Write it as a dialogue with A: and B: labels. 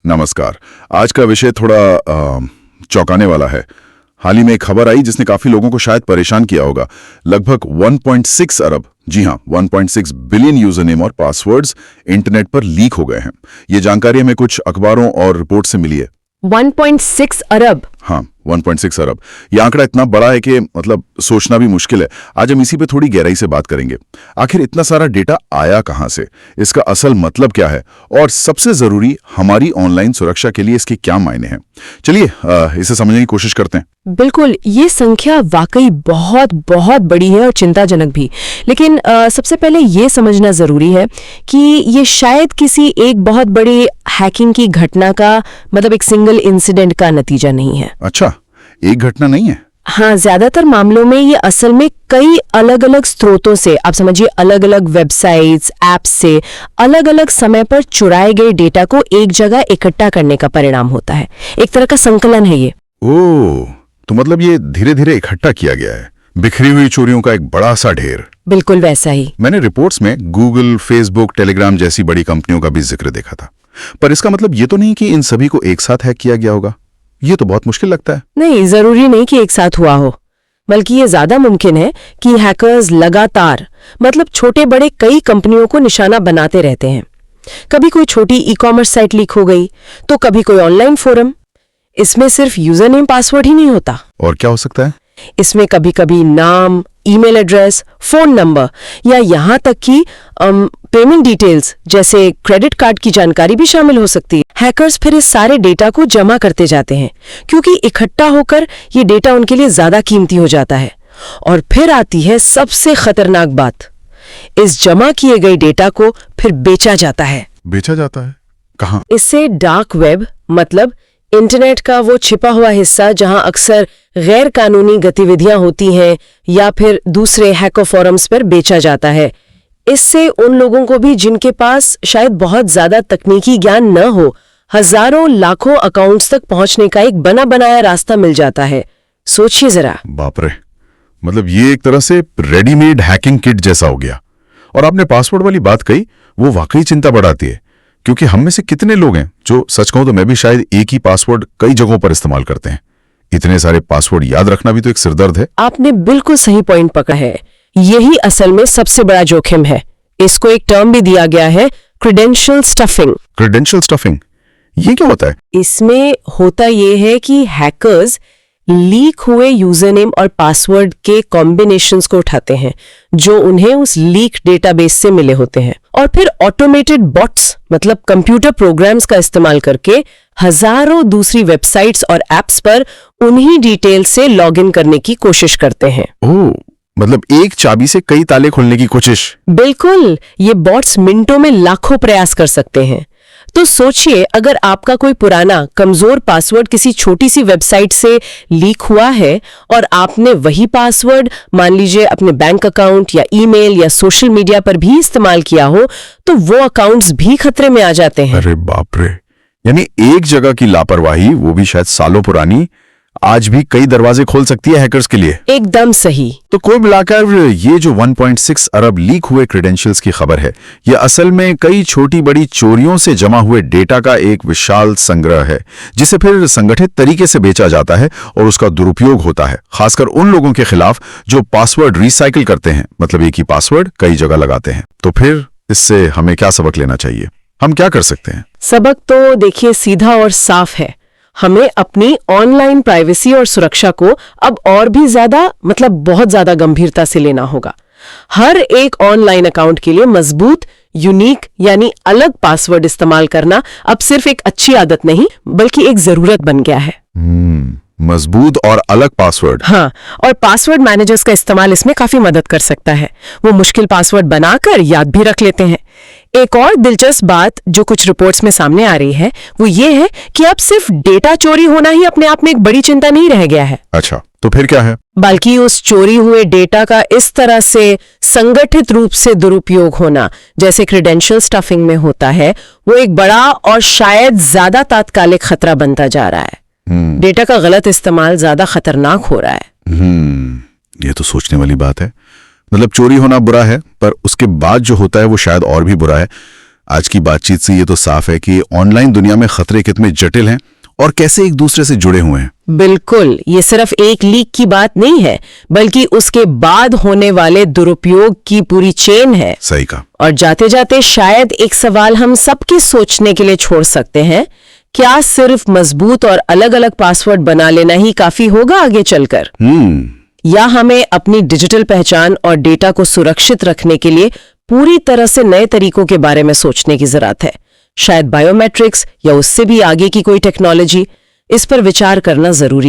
A: नमस्कार। आज का विषय थोड़ा चौंकाने वाला है। हाल ही में एक खबर आई जिसने काफी लोगों को शायद परेशान किया होगा। लगभग 1.6 अरब, जी हां, 1.6 बिलियन यूजर नेम और पासवर्ड्स इंटरनेट पर लीक हो गए हैं। ये जानकारी हमें कुछ अखबारों और रिपोर्ट से मिली है।
B: 1.6 अरब?
A: हाँ, 1.6 अरब। यह आंकड़ा इतना बड़ा है कि मतलब सोचना भी मुश्किल है। आज हम इसी पे थोड़ी गहराई से बात करेंगे। आखिर इतना सारा डेटा आया कहां से, इसका असल मतलब क्या है, और सबसे जरूरी हमारी ऑनलाइन सुरक्षा के लिए इसके क्या मायने हैं। चलिए इसे समझने की कोशिश करते हैं।
B: बिल्कुल, ये संख्या वाकई बहुत बहुत बड़ी है और चिंताजनक भी। लेकिन सबसे पहले ये समझना जरूरी है कि ये शायद किसी एक बहुत बड़ी हैकिंग की घटना का मतलब एक सिंगल इंसिडेंट का नतीजा नहीं है।
A: अच्छा, एक घटना नहीं है?
B: हाँ, ज्यादातर मामलों में ये असल में कई अलग अलग स्रोतों से, आप समझिए अलग अलग वेबसाइट्स, ऐप्स से अलग अलग समय पर चुराए गए डेटा को एक जगह इकट्ठा करने का परिणाम होता है। एक तरह का संकलन है ये।
A: ओह, तो मतलब ये धीरे धीरे इकट्ठा किया गया है, बिखरी हुई चोरियों का एक बड़ा सा ढेर।
B: बिल्कुल वैसा ही।
A: मैंने रिपोर्ट्स में गूगल, फेसबुक, टेलीग्राम जैसी बड़ी कंपनियों का भी जिक्र देखा था। पर इसका मतलब ये तो नहीं कि इन सभी को एक साथ हैक किया गया होगा। ये तो बहुत मुश्किल लगता है।
B: नहीं, जरूरी नहीं कि एक साथ हुआ हो, बल्कि ये ज्यादा मुमकिन है कि हैकर्स लगातार मतलब छोटे बड़े कई कंपनियों को निशाना बनाते रहते हैं। कभी कोई छोटी ई-कॉमर्स साइट लीक हो गई, तो कभी कोई ऑनलाइन फोरम। इसमें सिर्फ यूजर नेम पासवर्ड ही नहीं होता।
A: और क्या हो सकता है? इसमें
B: कभी कभी नाम, ईमेल एड्रेस, फोन नंबर या यहाँ तक कि पेमेंट डिटेल्स जैसे क्रेडिट कार्ड की जानकारी भी शामिल हो सकती है। हैकर्स फिर इस सारे डेटा को जमा करते जाते हैं, क्योंकि इकट्ठा होकर ये डेटा उनके लिए ज्यादा कीमती हो जाता है। और फिर आती है सबसे खतरनाक बात, इस जमा किए गए डेटा को फिर बेचा जाता है।
A: बेचा जाता है? कहाँ?
B: इससे डार्क वेब मतलब इंटरनेट का वो छिपा हुआ हिस्सा जहां अक्सर गैर कानूनी गतिविधियां होती हैं, या फिर दूसरे हैकर फोरम्स पर बेचा जाता है। इससे उन लोगों को भी जिनके पास शायद बहुत ज्यादा तकनीकी ज्ञान न हो, हजारों लाखों अकाउंट्स तक पहुंचने का एक बना बनाया रास्ता मिल जाता है। सोचिए जरा।
A: बाप रे, मतलब ये एक तरह से रेडीमेड हैकिंग किट जैसा हो गया। और आपने पासवर्ड वाली बात कही, वो वाकई चिंता बढ़ाती है, क्योंकि हम में से कितने लोग हैं जो, सच कहूं तो मैं भी शायद एक ही पासवर्ड कई जगहों पर इस्तेमाल करते हैं। इतने सारे पासवर्ड याद रखना भी तो एक सिरदर्द है।
B: आपने बिल्कुल सही पॉइंट पकड़ा है। यही असल में सबसे बड़ा जोखिम है। इसको एक टर्म भी दिया गया है, क्रेडेंशियल स्टफिंग।
A: क्रेडेंशियल स्टफिंग, ये क्या होता है?
B: इसमें होता ये है कि हैकर्स लीक हुए यूजर नेम और पासवर्ड के कॉम्बिनेशंस को उठाते हैं जो उन्हें उस लीक डेटाबेस से मिले होते हैं, और फिर ऑटोमेटेड बॉट्स मतलब कंप्यूटर प्रोग्राम्स का इस्तेमाल करके हजारों दूसरी वेबसाइट्स और एप्स पर उन्हीं डिटेल से लॉगिन करने की कोशिश करते हैं।
A: ओह, मतलब एक चाबी से कई ताले खोलने की कोशिश।
B: बिल्कुल, ये बॉट्स मिनटों में लाखों प्रयास कर सकते हैं। तो सोचिए, अगर आपका कोई पुराना कमजोर पासवर्ड किसी छोटी सी वेबसाइट से लीक हुआ है और आपने वही पासवर्ड मान लीजिए अपने बैंक अकाउंट या ईमेल या सोशल मीडिया पर भी इस्तेमाल किया हो, तो वो अकाउंट्स भी खतरे में आ जाते हैं।
A: अरे बाप रे, यानी एक जगह की लापरवाही, वो भी शायद सालों पुरानी, आज भी कई दरवाजे खोल सकती है हैकर्स के लिए।
B: एकदम सही।
A: तो कुल मिलाकर ये जो 1.6 अरब लीक हुए क्रेडेंशियल्स की खबर है, ये असल में कई छोटी बड़ी चोरियों से जमा हुए डेटा का एक विशाल संग्रह है, जिसे फिर संगठित तरीके से बेचा जाता है और उसका दुरुपयोग होता है, खासकर उन लोगों के खिलाफ जो पासवर्ड रिसाइकिल करते हैं, मतलब एक ही पासवर्ड कई जगह लगाते हैं। तो फिर इससे हमें क्या सबक लेना चाहिए? हम क्या कर सकते हैं?
B: सबक तो देखिए सीधा और साफ है। हमें अपनी ऑनलाइन प्राइवेसी और सुरक्षा को अब और भी ज्यादा मतलब बहुत ज्यादा गंभीरता से लेना होगा। हर एक ऑनलाइन अकाउंट के लिए मजबूत, यूनिक यानी अलग पासवर्ड इस्तेमाल करना अब सिर्फ एक अच्छी आदत नहीं बल्कि एक जरूरत बन गया है।
A: मजबूत और अलग पासवर्ड।
B: हाँ, और पासवर्ड मैनेजर्स का इस्तेमाल इसमें काफी मदद कर सकता है। वो मुश्किल पासवर्ड बनाकर याद भी रख लेते हैं। एक और दिलचस्प बात जो कुछ रिपोर्ट्स में सामने आ रही है वो ये है कि अब सिर्फ डेटा चोरी होना ही अपने आप में एक बड़ी चिंता नहीं रह गया है।
A: अच्छा, तो फिर क्या है?
B: बल्कि उस चोरी हुए डेटा का इस तरह से संगठित रूप से दुरुपयोग होना, जैसे क्रेडेंशियल स्टफिंग में होता है, वो एक बड़ा और शायद ज्यादा तात्कालिक खतरा बनता जा रहा है। डेटा का गलत इस्तेमाल ज्यादा खतरनाक हो रहा है।
A: ये तो सोचने वाली बात है। मतलब चोरी होना बुरा है, पर उसके बाद जो होता है वो शायद और भी बुरा है। आज की बातचीत से ये तो साफ है कि ऑनलाइन दुनिया में खतरे कितने जटिल हैं और कैसे एक दूसरे से जुड़े हुए हैं।
B: बिल्कुल, ये सिर्फ एक लीक की बात नहीं है, बल्कि उसके बाद होने वाले दुरुपयोग की पूरी चेन है।
A: सही कहा।
B: और जाते जाते शायद एक सवाल हम सबके सोचने के लिए छोड़ सकते हैं, क्या सिर्फ मजबूत और अलग अलग पासवर्ड बना लेना ही काफी होगा आगे चलकर? या हमें अपनी डिजिटल पहचान और डेटा को सुरक्षित रखने के लिए पूरी तरह से नए तरीकों के बारे में सोचने की जरूरत है? शायद बायोमेट्रिक्स या उससे भी आगे की कोई टेक्नोलॉजी, इस पर विचार करना जरूरी